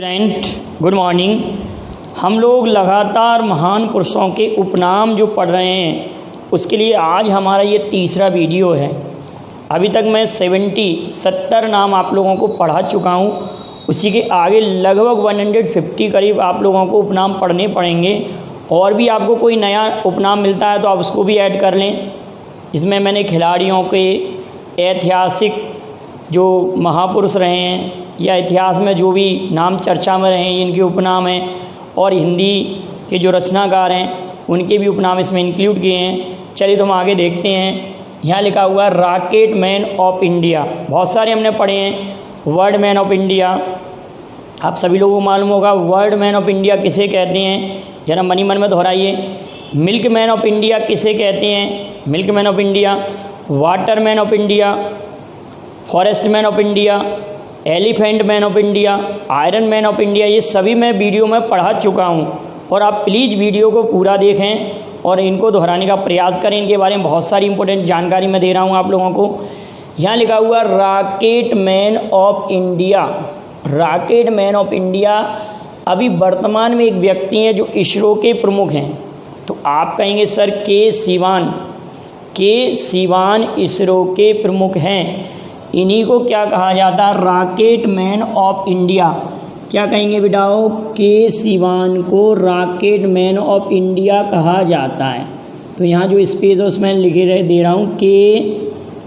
Student good morning. हम लोग लगातार महान पुरुषों के उपनाम जो पढ़ रहे हैं उसके लिए आज हमारा ये तीसरा वीडियो है। अभी तक मैं 70 नाम आप लोगों को पढ़ा चुका हूँ। उसी के आगे लगभग 150 करीब आप लोगों को उपनाम पढ़ने पड़ेंगे। और भी आपको कोई नया उपनाम मिलता है तो आप उसको भी ऐड कर लें। इसमें मैंने खिलाड़ियों के, ऐतिहासिक जो महापुरुष रहे हैं या इतिहास में जो भी नाम चर्चा में रहे हैं इनके उपनाम हैं, और हिंदी के जो रचनाकार हैं उनके भी उपनाम इसमें इंक्लूड किए हैं। चलिए तो हम आगे देखते हैं। यहाँ लिखा हुआ है रॉकेट मैन ऑफ इंडिया। बहुत सारे हमने पढ़े हैं। वर्ल्ड मैन ऑफ इंडिया, आप सभी लोगों को मालूम होगा वर्ल्ड मैन ऑफ इंडिया किसे कहते हैं, जरा मनी मन में दोहराइए। मिल्क मैन ऑफ इंडिया किसे कहते हैं, milk man of India. Water man of India, forest man of India, elephant man of India, iron man of India. ये सभी मैं वीडियो में पढ़ा चुका हूँ और आप प्लीज़ वीडियो को पूरा देखें और इनको दोहराने का प्रयास करें। इनके बारे में बहुत सारी इंपॉर्टेंट जानकारी मैं दे रहा हूँ आप लोगों को। यहाँ लिखा हुआ rocket man of India. Rocket man of India अभी वर्तमान में एक व्यक्ति हैं जो इसरो के प्रमुख हैं। तो आप कहेंगे सर के सिवान इसरो के प्रमुख हैं। इन्हीं को क्या कहा जाता है, रॉकेट मैन ऑफ इंडिया। क्या कहेंगे बेटाओ, के सिवान को रॉकेट मैन ऑफ इंडिया कहा जाता है। तो यहाँ जो स्पेस है उसमें लिखे दे रहा हूँ के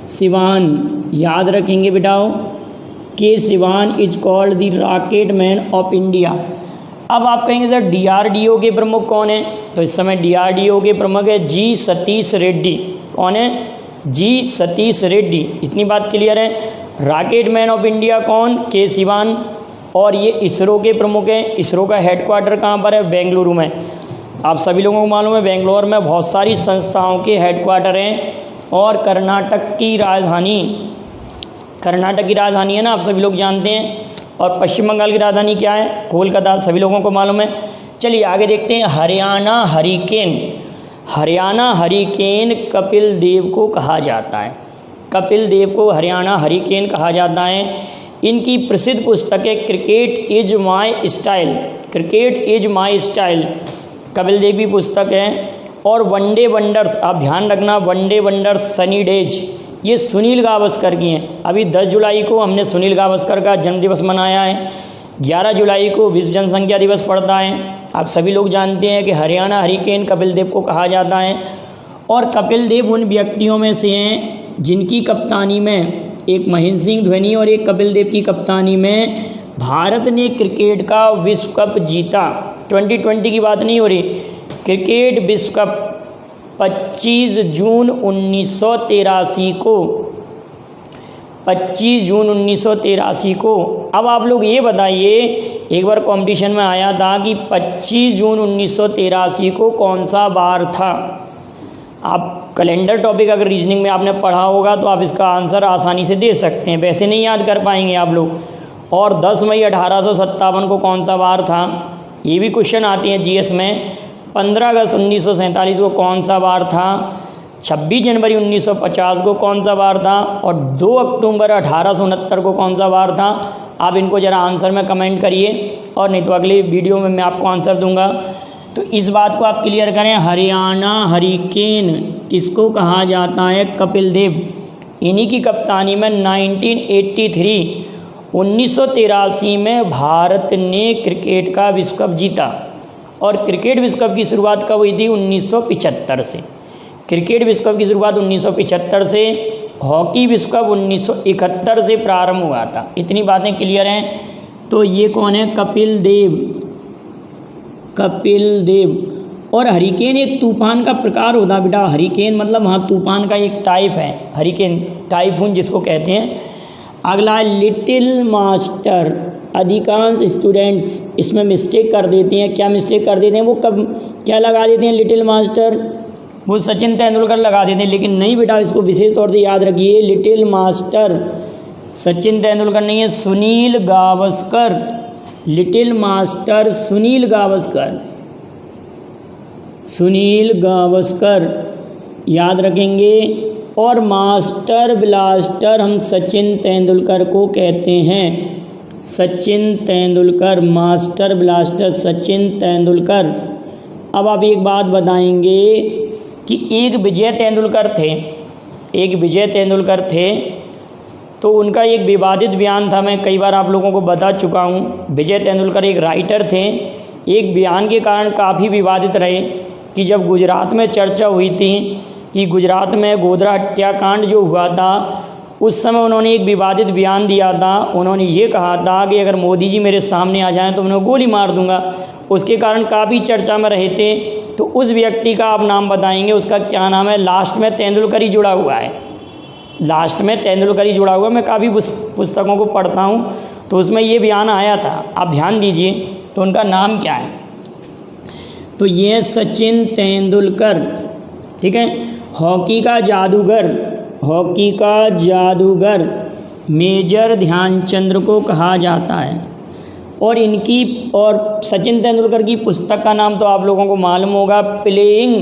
सिवान, याद रखेंगे बेटाओ। के Siwan is called the rocket man of India. अब आप कहेंगे सर DRDO के प्रमुख कौन है, तो इस समय DRDO के प्रमुख है जी सतीश रेड्डी। कौन है, जी सतीश रेड्डी। इतनी बात क्लियर है। रॉकेट मैन ऑफ इंडिया कौन, के सिवान। और ये इसरो के प्रमुख हैं। इसरो का हेडक्वार्टर कहाँ पर है, बेंगलुरु में। आप सभी लोगों को मालूम है बेंगलोर में बहुत सारी संस्थाओं के हेडक्वार्टर हैं। और कर्नाटक की राजधानी है ना, आप सभी लोग जानते हैं। और पश्चिम बंगाल की राजधानी क्या है, कोलकाता, सभी लोगों को मालूम है। चलिए आगे देखते हैं। हरियाणा हरिकेन कपिल देव को कहा जाता है। कपिल देव को हरियाणा हरिकेन कहा जाता है। इनकी प्रसिद्ध पुस्तक है cricket is my style. Kapil Dev की पुस्तक है। और वनडे वंडर्स, आप ध्यान रखना, वनडे वंडर्स सनी डेज, ये सुनील गावस्कर की हैं। अभी 10 जुलाई को हमने सुनील गावस्कर का जन्मदिवस मनाया है। 11 जुलाई को विश्व जनसंख्या दिवस पड़ता है। आप सभी लोग जानते हैं कि हरियाणा हरिकेन कपिल देव को कहा जाता है। और कपिल देव उन व्यक्तियों में से हैं जिनकी कप्तानी में, एक महेंद्र सिंह धोनी और एक कपिल देव की कप्तानी में भारत ने क्रिकेट का विश्व कप जीता। 2020 की बात नहीं हो रही, क्रिकेट विश्व कप 25 जून 1983 को। अब आप लोग ये बताइए, एक बार कंपटीशन में आया था कि 25 जून 1983 को कौन सा वार था। आप कैलेंडर टॉपिक अगर रीजनिंग में आपने पढ़ा होगा तो आप इसका आंसर आसानी से दे सकते हैं, वैसे नहीं याद कर पाएंगे आप लोग। और 10 मई 1857 को कौन सा वार था, ये भी क्वेश्चन आती हैं जीएस में। 15 अगस्त 1947 को कौन सा वार था। 26 जनवरी 1950 को कौन सा वार था। और 2 अक्टूबर 1869 को कौन सा वार था। आप इनको ज़रा आंसर में कमेंट करिए, और नहीं तो अगले वीडियो में मैं आपको आंसर दूंगा। तो इस बात को आप क्लियर करें, हरियाणा हरिकेन किसको कहा जाता है, कपिल देव। इन्हीं की कप्तानी में 1983 में भारत ने क्रिकेट का विश्व कप जीता। और क्रिकेट विश्व कप की शुरुआत कब हुई थी, 1975 से। क्रिकेट विश्व कप की शुरुआत 1975 से, हॉकी विश्व कप 1971 से प्रारंभ हुआ था। इतनी बातें क्लियर हैं। तो ये कौन है, कपिल देव। और हरिकेन एक तूफान का प्रकार होता है बेटा। हरिकेन मतलब हाँ तूफान का एक टाइप है, हरिकेन, टाइफून जिसको कहते हैं। अगला लिटिल मास्टर। अधिकांश स्टूडेंट्स इसमें मिस्टेक कर देते हैं। क्या मिस्टेक कर देते हैं, वो कब क्या लगा देते हैं, लिटिल मास्टर, वो सचिन तेंदुलकर लगा देते हैं। लेकिन नहीं बेटा, इसको विशेष तौर से याद रखिए, लिटिल मास्टर सचिन तेंदुलकर नहीं है, सुनील गावस्कर। लिटिल मास्टर सुनील गावस्कर याद रखेंगे। और मास्टर ब्लास्टर हम सचिन तेंदुलकर को कहते हैं। Sachin Tendulkar, master blaster Sachin Tendulkar. अब आप एक बात बताएंगे कि एक विजय तेंदुलकर थे, तो उनका एक विवादित बयान था, मैं कई बार आप लोगों को बता चुका हूँ। विजय तेंदुलकर एक राइटर थे, एक बयान के कारण काफ़ी विवादित रहे कि जब गुजरात में चर्चा हुई थी कि गुजरात में गोधरा हत्याकांड जो हुआ था, उस समय उन्होंने एक विवादित बयान दिया था। उन्होंने ये कहा था कि अगर मोदी जी मेरे सामने आ जाएं तो मैं उन्हें गोली मार दूंगा। उसके कारण काफ़ी चर्चा में रहे थे। तो उस व्यक्ति का आप नाम बताएंगे, उसका क्या नाम है? लास्ट में तेंदुलकर ही जुड़ा हुआ है, मैं काफ़ी पुस्तकों को पढ़ता हूँ, तो उसमें ये बयान आया था, आप ध्यान दीजिए। तो उनका नाम क्या है? तो ये सचिन तेंदुलकर, ठीक है। हॉकी का जादूगर मेजर ध्यानचंद्र को कहा जाता है। और सचिन तेंदुलकर की पुस्तक का नाम तो आप लोगों को मालूम होगा, प्लेइंग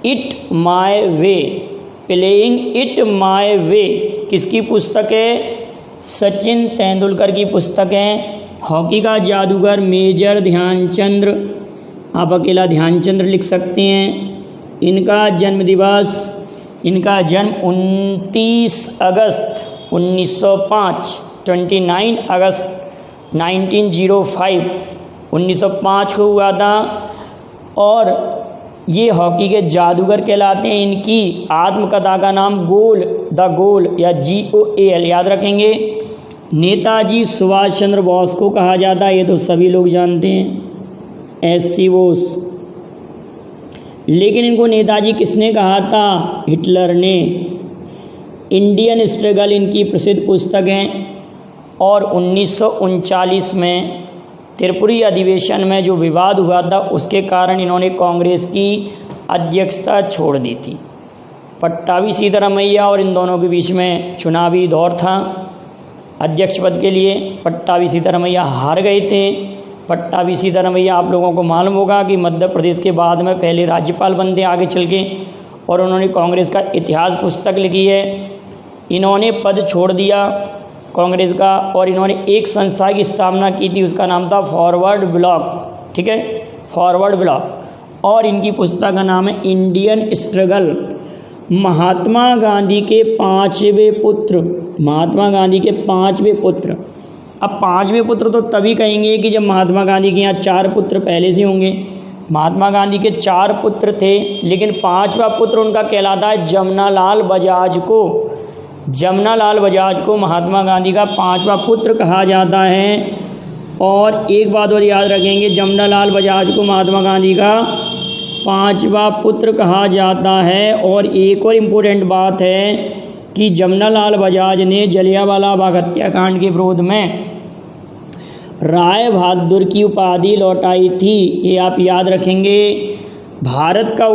इट माय वे। किसकी पुस्तक है? सचिन तेंदुलकर की पुस्तक है। हॉकी का जादूगर मेजर ध्यानचंद्र, आप अकेला ध्यानचंद्र लिख सकते हैं। इनका जन्म 29 अगस्त 1905, 29 अगस्त 1905 को हुआ था। और ये हॉकी के जादूगर कहलाते हैं। इनकी आत्मकथा का नाम द गोल या GOAL याद रखेंगे। नेताजी सुभाष चंद्र बोस को कहा जाता है, ये तो सभी लोग जानते हैं, SC बोस। लेकिन इनको नेताजी किसने कहा था? हिटलर ने। इंडियन स्ट्रगल इनकी प्रसिद्ध पुस्तक है। और 1939 में त्रिपुरी अधिवेशन में जो विवाद हुआ था, उसके कारण इन्होंने कांग्रेस की अध्यक्षता छोड़ दी थी। पट्टाभी सीतारामैया और इन दोनों के बीच में चुनावी दौर था अध्यक्ष पद के लिए। पट्टाभी सीतारामैया हार गए थे। पट्टाभी सीतारामैया आप लोगों को मालूम होगा कि मध्य प्रदेश के बाद में पहले राज्यपाल बनते आगे चल के, और उन्होंने कांग्रेस का इतिहास पुस्तक लिखी है। इन्होंने पद छोड़ दिया कांग्रेस का, और इन्होंने एक संस्था की स्थापना की थी, उसका नाम था फॉरवर्ड ब्लॉक, ठीक है, फॉरवर्ड ब्लॉक। और इनकी पुस्तक का नाम है इंडियन स्ट्रगल। महात्मा गांधी के पांचवें पुत्र। अब पांचवें पुत्र तो तभी कहेंगे कि जब महात्मा गांधी के यहाँ 4 पुत्र पहले से होंगे। महात्मा गांधी के 4 पुत्र थे, लेकिन 5वां पुत्र उनका कहलाता है जमनालाल बजाज को महात्मा गांधी का 5वां पुत्र कहा जाता है। और एक बात और याद रखेंगे, जमनालाल बजाज को महात्मा गांधी का 5वां पुत्र कहा जाता है। और एक और इम्पोर्टेंट बात है कि जमनालाल बजाज ने जलियांवाला बाग हत्याकांड के विरोध में राय बहादुर की उपाधि लौटाई थी, ये आप याद रखेंगे। भारत का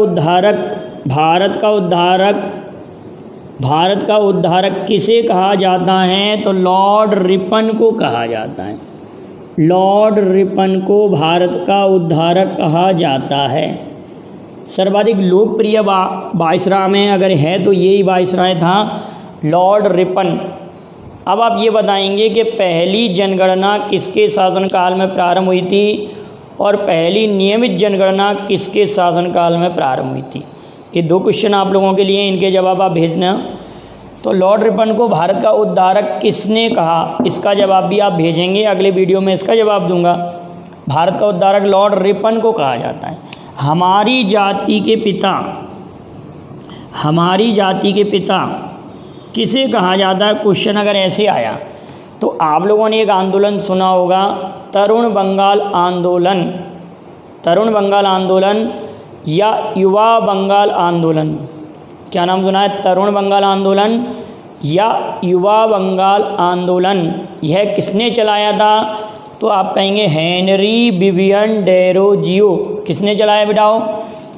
उद्धारक किसे कहा जाता है? तो लॉर्ड रिपन को कहा जाता है। लॉर्ड रिपन को भारत का उद्धारक कहा जाता है। सर्वाधिक लोकप्रिय वायसराय में अगर है तो यही वायसराय था, लॉर्ड रिपन। अब आप ये बताएंगे कि पहली जनगणना किसके शासनकाल में प्रारंभ हुई थी, और पहली नियमित जनगणना किसके शासनकाल में प्रारंभ हुई थी? ये 2 क्वेश्चन आप लोगों के लिए, इनके जवाब आप भेजना। तो लॉर्ड रिपन को भारत का उद्धारक किसने कहा, इसका जवाब भी आप भेजेंगे। अगले वीडियो में इसका जवाब दूंगा। भारत का उद्धारक लॉर्ड रिपन को कहा जाता है। हमारी जाति के पिता किसे कहा जाता है? क्वेश्चन अगर ऐसे आया तो आप लोगों ने एक आंदोलन सुना होगा, तरुण बंगाल आंदोलन या युवा बंगाल आंदोलन। क्या नाम सुना है? तरुण बंगाल आंदोलन या युवा बंगाल आंदोलन। यह किसने चलाया था? तो आप कहेंगे हेनरी विवियन डेरोजियो। किसने चलाया बेटाओ?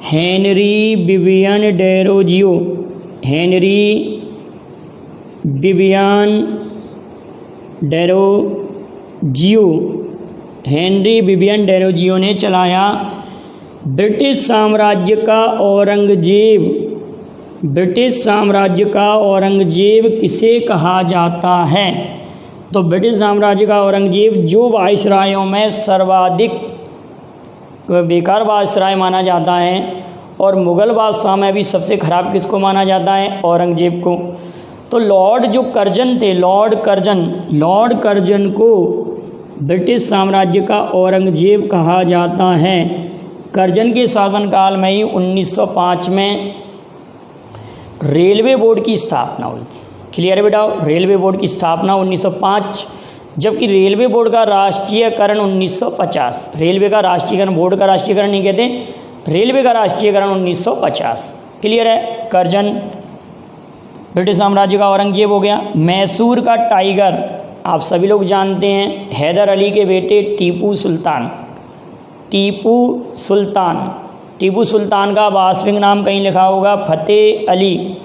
हेनरी विवियन डेरोजियो ने चलाया। ब्रिटिश साम्राज्य का औरंगजेब किसे कहा जाता है? तो ब्रिटिश साम्राज्य का औरंगजेब जो वायसरायों में सर्वाधिक बेकार वायसराय माना जाता है, और मुग़ल बादशाह में भी सबसे ख़राब किसको माना जाता है? औरंगजेब को। तो लॉर्ड जो कर्जन थे, लॉर्ड कर्जन को ब्रिटिश साम्राज्य का औरंगजेब कहा जाता है। कर्जन के शासनकाल में ही 1905 में रेलवे बोर्ड की स्थापना हुई थी। क्लियर है बेटा? रेलवे बोर्ड की स्थापना 1905, जबकि रेलवे बोर्ड का राष्ट्रीयकरण 1950। रेलवे का राष्ट्रीयकरण, बोर्ड का राष्ट्रीयकरण नहीं कहते, रेलवे का राष्ट्रीयकरण 1950। क्लियर है? कर्जन ब्रिटिश साम्राज्य का औरंगजेब हो गया। मैसूर का टाइगर आप सभी लोग जानते हैं, हैदर अली के बेटे टीपू सुल्तान। टीपू सुल्तान का वास्तविक नाम कहीं लिखा होगा फतेह अली।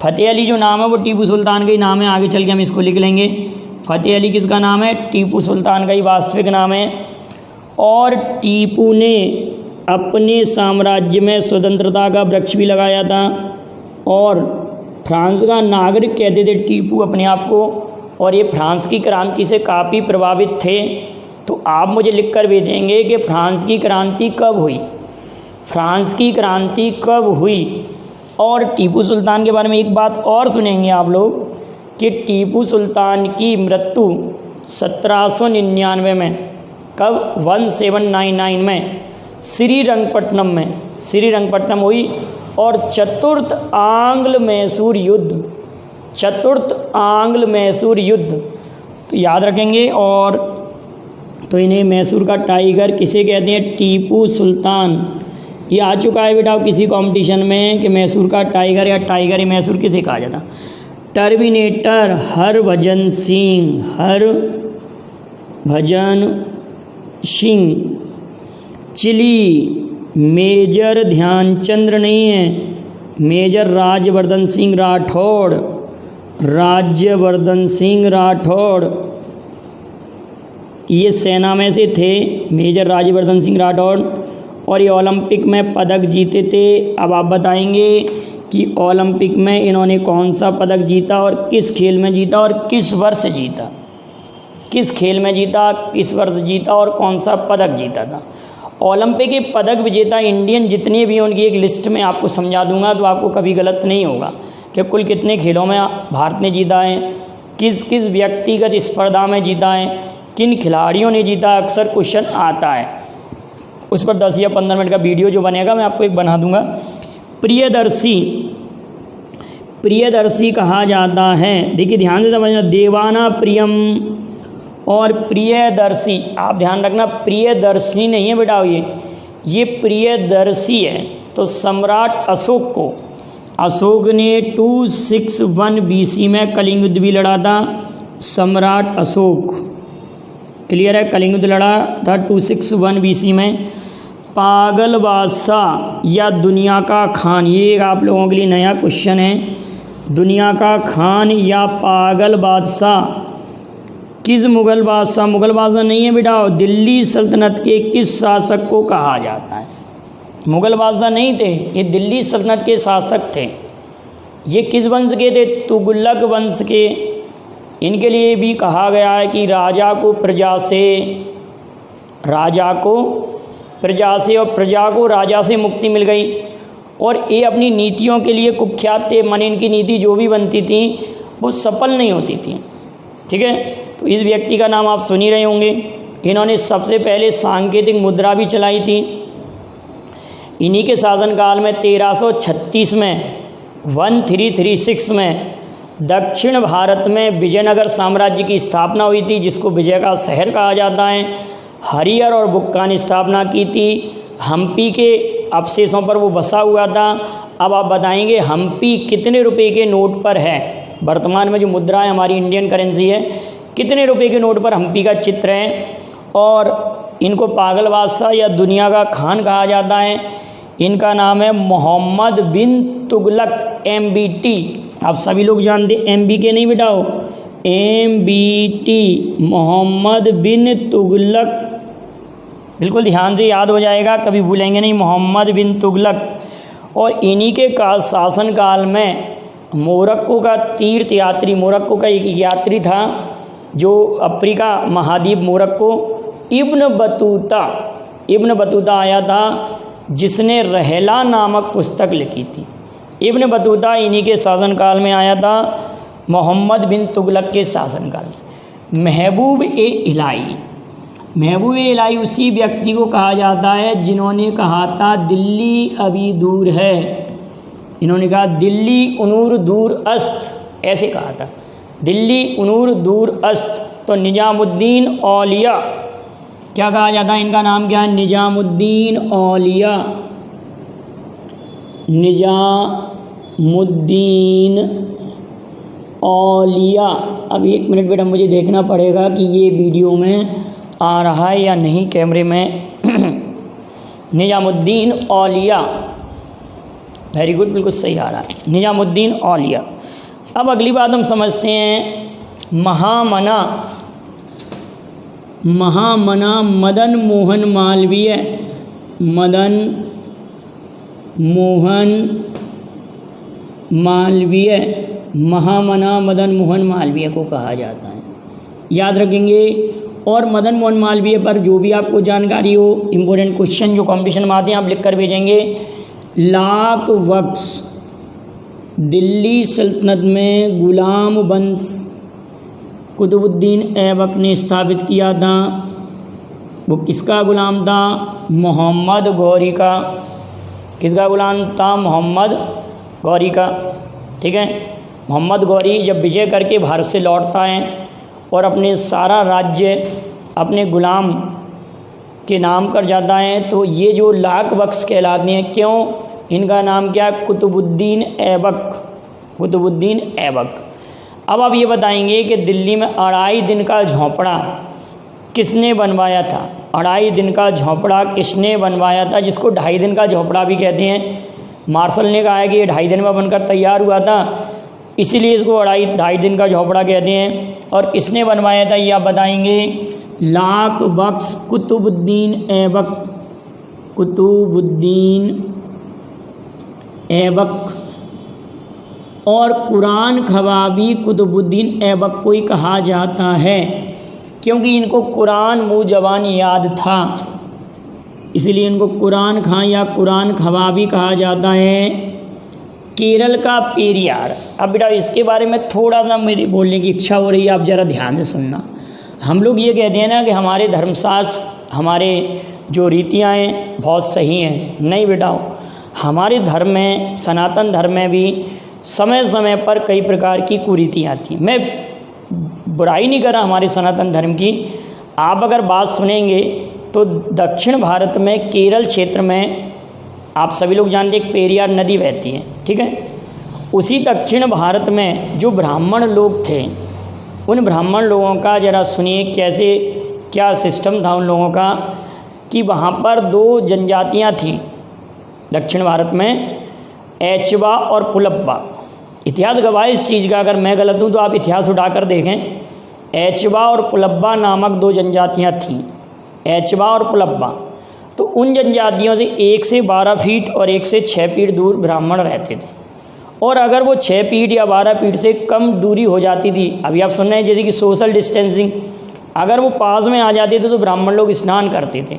फतेह अली जो नाम है वो टीपू सुल्तान का ही नाम है, आगे चल के हम इसको लिख लेंगे। फतेह अली किसका नाम है? टीपू सुल्तान का ही वास्तविक नाम है। और टीपू ने अपने साम्राज्य में स्वतंत्रता का वृक्ष भी लगाया था, और फ्रांस का नागरिक कहते थे टीपू अपने आप को, और ये फ्रांस की क्रांति से काफ़ी प्रभावित थे। तो आप मुझे लिख कर भेजेंगे कि फ्रांस की क्रांति कब हुई, फ्रांस की क्रांति कब हुई। और टीपू सुल्तान के बारे में एक बात और सुनेंगे आप लोग कि टीपू सुल्तान की मृत्यु 1799 में, कब? 1799 में श्रीरंगपट्टनम हुई। और चतुर्थ आंग्ल मैसूर युद्ध तो याद रखेंगे। और तो इन्हें मैसूर का टाइगर किसे कहते हैं? टीपू सुल्तान। ये आ चुका है बेटा किसी कंपटीशन में कि मैसूर का टाइगर या टाइगर मैसूर किसे कहा जाता। टर्मिनेटर हरभजन सिंह। चिली मेजर ध्यानचंद्र नहीं है, मेजर राज्यवर्धन सिंह राठौड़। ये सेना में से थे, मेजर राज्यवर्धन सिंह राठौड़। और ये ओलंपिक में पदक जीते थे। अब आप बताएंगे कि ओलंपिक में इन्होंने कौन सा पदक जीता और किस खेल में जीता और किस वर्ष जीता, किस खेल में जीता, किस वर्ष जीता और कौन सा पदक जीता था। ओलंपिक के पदक विजेता इंडियन जितने भी उनकी एक लिस्ट में आपको समझा दूंगा, तो आपको कभी गलत नहीं होगा कि कुल कितने खेलों में भारत ने जीता है, किस किस व्यक्तिगत स्पर्धा में जीता है, किन खिलाड़ियों ने जीता। अक्सर क्वेश्चन आता है, उस पर 10 या 15 मिनट का वीडियो जो बनेगा मैं आपको एक बना दूंगा। प्रियदर्शी कहा जाता है। देखिए ध्यान से समझना, देवाना प्रियम और प्रियदर्शी। आप ध्यान रखना, प्रियदर्शी नहीं है बेटा, ये प्रियदर्शी है। तो सम्राट अशोक ने 261 BC में कलिंग युद्ध भी लड़ा था। सम्राट अशोक, क्लियर है? कलिंग युद्ध लड़ा था 261 BC में। पागल बादशाह या दुनिया का खान, ये एक आप लोगों के लिए नया क्वेश्चन है। दुनिया का खान या पागल बादशाह किस मुग़ल बादशाह नहीं है बेटा, दिल्ली सल्तनत के किस शासक को कहा जाता है? मुग़ल बादशाह नहीं थे, ये दिल्ली सल्तनत के शासक थे। ये किस वंश के थे? तुगलक वंश के। इनके लिए भी कहा गया है कि राजा को प्रजा से और प्रजा को राजा से मुक्ति मिल गई। और ये अपनी नीतियों के लिए कुख्यात थे। माने इनकी नीति जो भी बनती थी वो सफल नहीं होती थी। ठीक है, तो इस व्यक्ति का नाम आप सुन ही रहे होंगे। इन्होंने सबसे पहले सांकेतिक मुद्रा भी चलाई थी। इन्हीं के शासनकाल में 1336 में 1336 में दक्षिण भारत में विजयनगर साम्राज्य की स्थापना हुई थी, जिसको विजय का शहर कहा जाता है। हरियर और बुक्का ने स्थापना की थी। हम्पी के अवशेषों पर वो बसा हुआ था। अब आप बताएंगे हम्पी कितने रुपए के नोट पर है? वर्तमान में जो मुद्रा है हमारी इंडियन करेंसी है, कितने रुपए के नोट पर हम्पी का चित्र है? और इनको पागल बादशाह या दुनिया का खान कहा जाता है। इनका नाम है मोहम्मद बिन तुगलक, MBT। आप सभी लोग जानते हैं, MBK नहीं बिठाओ, MBT, मोहम्मद बिन तुगलक। बिल्कुल ध्यान से याद हो जाएगा, कभी भूलेंगे नहीं, मोहम्मद बिन तुगलक। और इन्हीं के शासनकाल में मोरक्को का तीर्थ यात्री, मोरक्को का एक यात्री था जो अफ्रीका महाद्वीप मोरक्को, इब्न बतूता आया था जिसने रहला नामक पुस्तक लिखी थी। इब्न बतूता इन्हीं के शासनकाल में आया था, मोहम्मद बिन तुगलक के शासनकाल में। महबूब ए इलाही उसी व्यक्ति को कहा जाता है जिन्होंने कहा था दिल्ली अभी दूर है। इन्होंने कहा दिल्ली उनूर दूर अस्त, ऐसे कहा था, दिल्ली उनूर दूर अस्त। तो निजामुद्दीन औलिया, क्या कहा जाता है इनका नाम क्या है? निजामुद्दीन औलिया, निजामुद्दीन औलिया। अब 1 मिनट बेटा मुझे देखना पड़ेगा कि ये वीडियो में आ रहा है या नहीं कैमरे में। निजामुद्दीन औलिया, वेरी गुड, बिल्कुल सही आ रहा है, निजामुद्दीन औलिया। अब अगली बात हम समझते हैं महामना मदन मोहन मालवीय, मदन मोहन मालवीय, महामना मदन मोहन मालवीय को कहा जाता है, याद रखेंगे। और मदन मोहन मालवीय पर जो भी आपको जानकारी हो, इम्पोर्टेंट क्वेश्चन जो कॉम्पिटिशन में आते हैं आप लिख कर भेजेंगे। लाख वक्स दिल्ली सल्तनत में गुलाम वंश कुतुबुद्दीन ऐबक ने स्थापित किया था। वो किसका गुलाम था? मोहम्मद गौरी का। किसका गुलाम था? मोहम्मद गौरी का। ठीक है, मोहम्मद गौरी जब विजय करके भारत से लौटता है और अपने सारा राज्य अपने गुलाम के नाम कर जाता है, तो ये जो लाख बख्श कहलाते हैं, क्यों इनका नाम क्या? कुतुबुद्दीन ऐबक, कुतुबुद्दीन ऐबक। अब आप ये बताएंगे कि दिल्ली में 2.5 दिन का झोंपड़ा किसने बनवाया था? 2.5 दिन का झोंपड़ा किसने बनवाया था, जिसको 2.5 दिन का झोंपड़ा भी कहते हैं। मार्शल ने कहा है कि ये 2.5 दिन में बनकर तैयार हुआ था, इसीलिए इसको 2.5 दिन का झोंपड़ा कहते हैं। और किसने बनवाया था ये आप बताएंगे। लाख बख्श कुतुबुद्दीन ऐबक, कुतुबुद्दीन ऐबक। और कुरान खवाबी कुतुबुद्दीन ऐबक को ही कहा जाता है, क्योंकि इनको कुरान मुँह ज़बान याद था, इसलिए इनको कुरान खां या कुरान खवाबी कहा जाता है। केरल का पेरियार। अब बेटा इसके बारे में थोड़ा सा मेरी बोलने की इच्छा हो रही है, आप ज़रा ध्यान से सुनना। हम लोग ये कहते हैं ना कि हमारे धर्मशास्त्र, हमारे जो रीतियाँ हैं बहुत सही हैं। नहीं बेटा, हमारे धर्म में, सनातन धर्म में भी समय समय पर कई प्रकार की कुरीतियाँ आती। मैं बुराई नहीं कर रहा हमारे सनातन धर्म की। आप अगर बात सुनेंगे तो दक्षिण भारत में केरल क्षेत्र में आप सभी लोग जानते हैं एक पेरियार नदी बहती है, ठीक है। उसी दक्षिण भारत में जो ब्राह्मण लोग थे, उन ब्राह्मण लोगों का ज़रा सुनिए कैसे क्या सिस्टम था उन लोगों का, कि वहाँ पर 2 जनजातियाँ थीं दक्षिण भारत में, एचवा और पुलब्बा। इतिहास गवाह इस चीज़ का, अगर मैं गलत हूँ तो आप इतिहास उठाकर देखें। एचवा और पुलब्बा नामक 2 जनजातियाँ थीं, एचवा और पुलब्बा। तो उन जनजातियों से 1 से 12 फीट और 1 से 6 फीट दूर ब्राह्मण रहते थे। और अगर वो 6 फीट या 12 फीट से कम दूरी हो जाती थी, अभी आप सुन रहे हैं जैसे कि सोशल डिस्टेंसिंग, अगर वो पास में आ जाते थे तो ब्राह्मण लोग स्नान करते थे।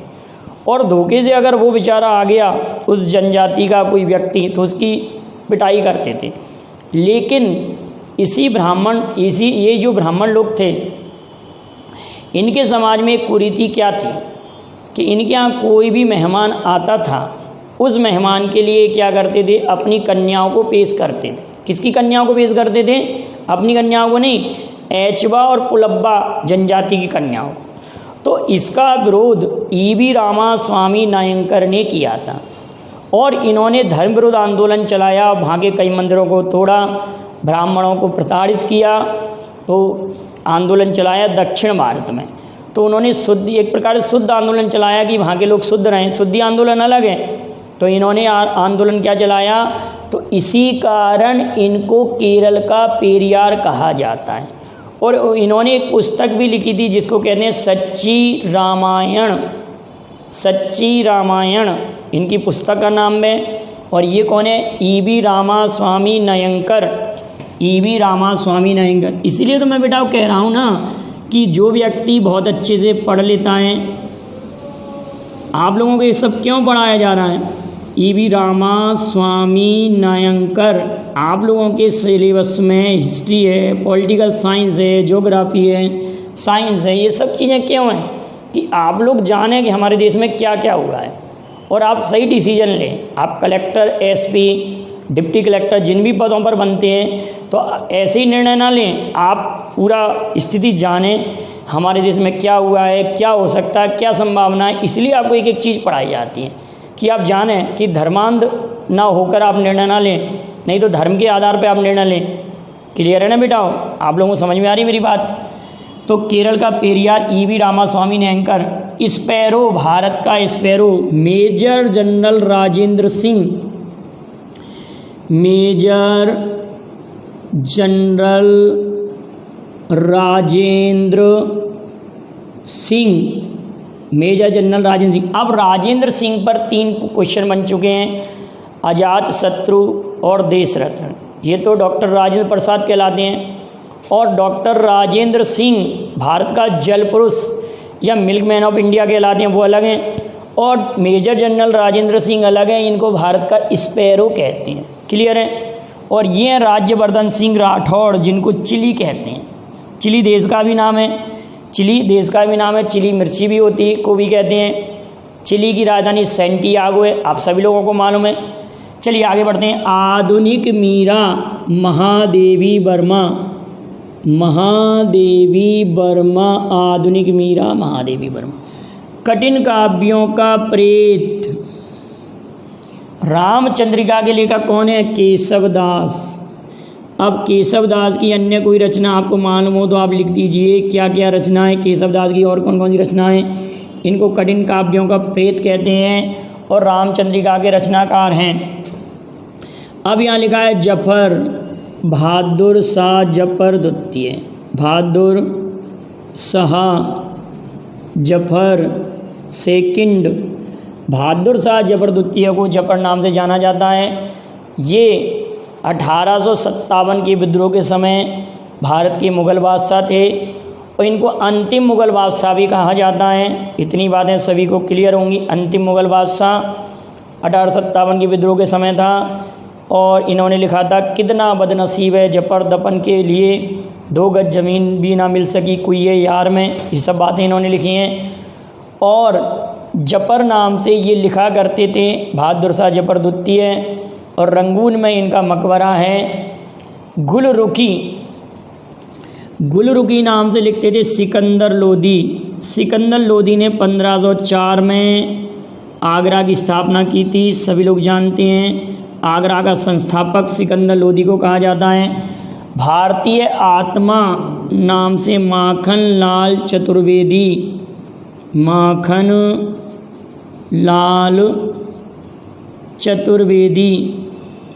और धोखे से अगर वो बेचारा आ गया उस जनजाति का कोई व्यक्ति, तो उसकी पिटाई करते थे। लेकिन ये जो ब्राह्मण लोग थे, इनके समाज में एक कुरीति क्या थी कि इनके यहाँ कोई भी मेहमान आता था, उस मेहमान के लिए क्या करते थे, अपनी कन्याओं को पेश करते थे। किसकी कन्याओं को पेश करते थे? अपनी कन्याओं को नहीं, एचवा और पुलब्बा जनजाति की कन्याओं को। तो इसका विरोध ईवी रामास्वामी नायंकर ने किया था और इन्होंने धर्म विरोध आंदोलन चलाया, वहाँ के कई मंदिरों को तोड़ा, ब्राह्मणों को प्रताड़ित किया, तो आंदोलन चलाया दक्षिण भारत में। तो उन्होंने एक प्रकार से शुद्ध आंदोलन चलाया कि वहाँ के लोग शुद्ध रहें, शुद्धि आंदोलन अलग है। तो इन्होंने आंदोलन क्या चलाया, तो इसी कारण इनको केरल का पेरियार कहा जाता है। और इन्होंने एक पुस्तक भी लिखी थी जिसको कहते हैं सच्ची रामायण, सच्ची रामायण इनकी पुस्तक का नाम है। और ये कौन है? ईवी रामास्वामी नायंकर, ईवी रामास्वामी नायंकर। इसीलिए तो मैं बेटा कह रहा हूँ ना कि जो व्यक्ति बहुत अच्छे से पढ़ लेता है, आप लोगों को ये सब क्यों पढ़ाया जा रहा है? E.V. रामास्वामी नायंकर, आप लोगों के सिलेबस में हिस्ट्री है, पॉलिटिकल साइंस है, ज्योग्राफी है, साइंस है, ये सब चीज़ें क्यों हैं? कि आप लोग जानें कि हमारे देश में क्या क्या हुआ है और आप सही डिसीजन लें। आप कलेक्टर, एसपी, डिप्टी कलेक्टर जिन भी पदों पर बनते हैं तो ऐसे ही निर्णय ना लें, आप पूरा स्थिति जानें हमारे देश में क्या हुआ है, क्या हो सकता है, क्या संभावना है। इसलिए आपको एक एक चीज़ पढ़ाई जाती है कि आप जानें कि धर्मांध ना होकर आप निर्णय ना लें, नहीं तो धर्म के आधार पर आप निर्णय लें। क्लियर है ना बेटा? आप लोगों को समझ में आ रही मेरी बात? तो केरल का पेरियार E.V. रामास्वामी नायंकर। स्पैरो, भारत का sparrow, major general Rajendra Singh, major general Rajendra Singh, major general Rajendra Singh. अब राजेंद्र सिंह पर 3 क्वेश्चन बन चुके हैं, अजात शत्रु और देशरत्न। ये तो डॉक्टर राजेंद्र प्रसाद कहलाते हैं और डॉक्टर राजेंद्र सिंह भारत का जल पुरुष या मिल्कमैन ऑफ इंडिया कहलाते हैं, वो अलग हैं। और मेजर जनरल राजेंद्र सिंह अलग हैं, इनको भारत का स्पैरो कहते हैं। क्लियर है? और ये हैं राज्यवर्धन सिंह राठौड़, जिनको चिली कहते हैं। चिली देश का भी नाम है, चिली देश का भी नाम है, चिली मिर्ची भी होती है को भी कहते हैं। चिली की राजधानी सैंटियागो है, आप सभी लोगों को मालूम है। चलिए आगे बढ़ते हैं। आधुनिक मीरा महादेवी वर्मा, महादेवी वर्मा, आधुनिक मीरा महादेवी वर्मा। कठिन काव्यों का प्रेत, रामचंद्रिका के लेखक कौन है? केशवदास। अब केशवदास की अन्य कोई रचना आपको मालूम हो तो आप लिख दीजिए क्या क्या रचना है केशवदास की, और कौन कौन सी रचनाएं। इनको कठिन काव्यों का प्रेत कहते हैं और रामचंद्रिका के रचनाकार हैं। अब यहाँ लिखा है जफर, बहादुर शाह जफर द्वितीय, बहादुर शाह जफर सेकंड। बहादुर शाह जफर द्वितीय को जफर नाम से जाना जाता है। ये 1857 के विद्रोह के समय भारत के मुग़ल बादशाह थे और इनको अंतिम मुग़ल बादशाह भी कहा जाता है। इतनी बातें सभी को क्लियर होंगी। अंतिम मुग़ल बादशाह 1857 के विद्रोह के समय था और इन्होंने लिखा था कितना बदनसीब है जफर दफन के लिए 2 गज ज़मीन भी ना मिल सकी कुइये यार में। ये सब बातें इन्होंने लिखी हैं। और जफर नाम से ये लिखा करते थे बहादुर शाह जफर द्वितीय। और रंगून में इनका मकबरा है। गुलरुखी, गुलरुखी नाम से लिखते थे सिकंदर लोदी। सिकंदर लोदी ने 1504 में आगरा की स्थापना की थी, सभी लोग जानते हैं। आगरा का संस्थापक सिकंदर लोदी को कहा जाता है। भारतीय आत्मा नाम से माखन लाल चतुर्वेदी, माखन लाल चतुर्वेदी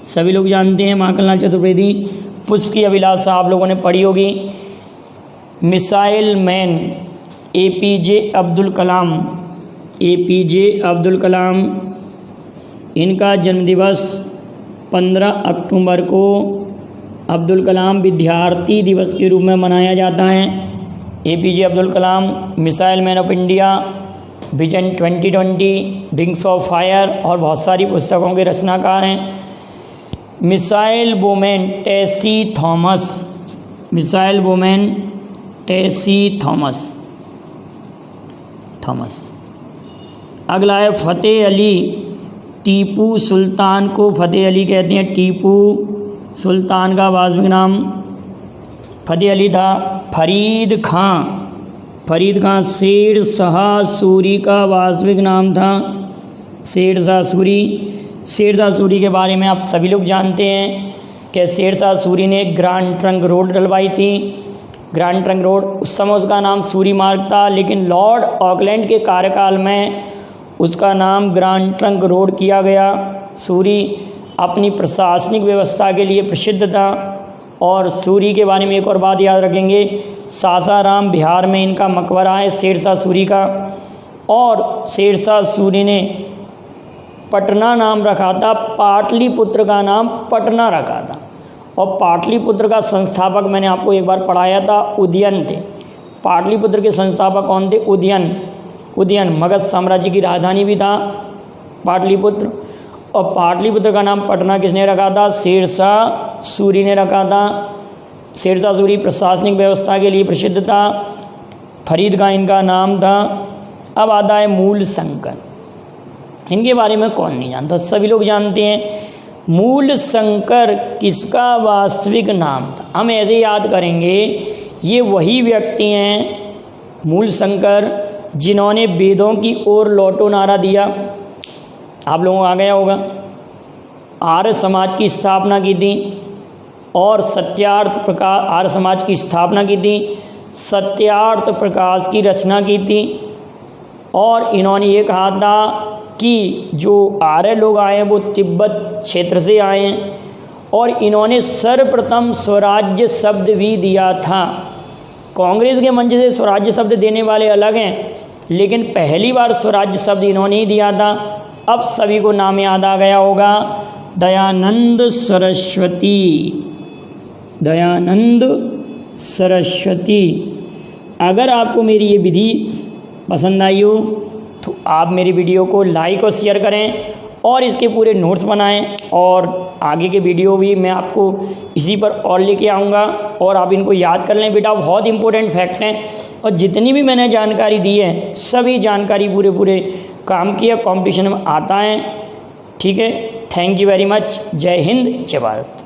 सभी लोग जानते हैं माखन लाल चतुर्वेदी। पुष्प की अभिलाषा आप लोगों ने पढ़ी होगी। Missile man APJ Abdul Kalam, APJ Abdul Kalam, इनका जन्मदिवस 15 अक्टूबर को अब्दुल कलाम विद्यार्थी दिवस के रूप में मनाया जाता है। APJ Abdul Kalam missile man of India, vision 2020, wings of fire और बहुत सारी पुस्तकों के रचनाकार हैं। Missile women Tessy Thomas, missile women Tessy Thomas. अगला है फ़तेह अली। टीपू सुल्तान को फ़तेह अली कहते हैं। टीपू सुल्तान का वास्तविक नाम फ़तेह अली था। फरीद खां, फरीद खां शेर शाह सूरी का वास्तविक नाम था शेर शाह सूरी। शेर शाह सूरी के बारे में आप सभी लोग जानते हैं कि शेर शाह सूरी ने ग्रैंड ट्रंक रोड डलवाई थी। ग्रैंड ट्रंक रोड उस समय उसका नाम सूरी मार्ग था, लेकिन लॉर्ड ऑकलैंड के कार्यकाल में उसका नाम ग्रैंड ट्रंक रोड किया गया। सूरी अपनी प्रशासनिक व्यवस्था के लिए प्रसिद्ध था। और सूरी के बारे में एक और बात याद रखेंगे, सासाराम बिहार में इनका मकबरा है शेर शाह सूरी का। और शेर शाह सूरी ने पटना नाम रखा था, पाटलिपुत्र का नाम पटना रखा था। और पाटलिपुत्र का संस्थापक मैंने आपको एक बार पढ़ाया था उदयन थे। पाटलिपुत्र के संस्थापक कौन थे? उदयन मगध साम्राज्य की राजधानी भी था पाटलिपुत्र। और पाटलिपुत्र का नाम पटना किसने रखा था? शेरशाह सूरी ने रखा था। शेरशाह सूरी प्रशासनिक व्यवस्था के लिए प्रसिद्ध था। फरीद का इनका नाम था। अब आता है मूल शंकर। इनके बारे में कौन नहीं जानता, सभी लोग जानते हैं। मूल शंकर किसका वास्तविक नाम था? हम ऐसे याद करेंगे, ये वही व्यक्ति हैं मूल शंकर जिन्होंने वेदों की ओर लौटो नारा दिया, आप लोगों को आ गया होगा। आर्य समाज की स्थापना की थी और सत्यार्थ प्रकाश, आर्य समाज की स्थापना की थी, सत्यार्थ प्रकाश की रचना की थी। और इन्होंने ये कहा था कि जो आर्य लोग आए हैं वो तिब्बत क्षेत्र से आए हैं। और इन्होंने सर्वप्रथम स्वराज्य शब्द भी दिया था। कांग्रेस के मंच से स्वराज्य शब्द देने वाले अलग हैं, लेकिन पहली बार स्वराज्य शब्द इन्होंने ही दिया था। अब सभी को नाम याद आ गया होगा, दयानंद सरस्वती। दयानंद सरस्वती। अगर आपको मेरी ये विधि पसंद आई हो तो आप मेरी वीडियो को लाइक और शेयर करें और इसके पूरे नोट्स बनाएं। और आगे के वीडियो भी मैं आपको इसी पर और लेके आऊँगा और आप इनको याद कर लें बेटा, बहुत इंपॉर्टेंट फैक्ट हैं। और जितनी भी मैंने जानकारी दी है सभी जानकारी पूरे काम किया, कंपटीशन में आता है। ठीक है, थैंक यू वेरी मच। जय हिंद, जय भारत।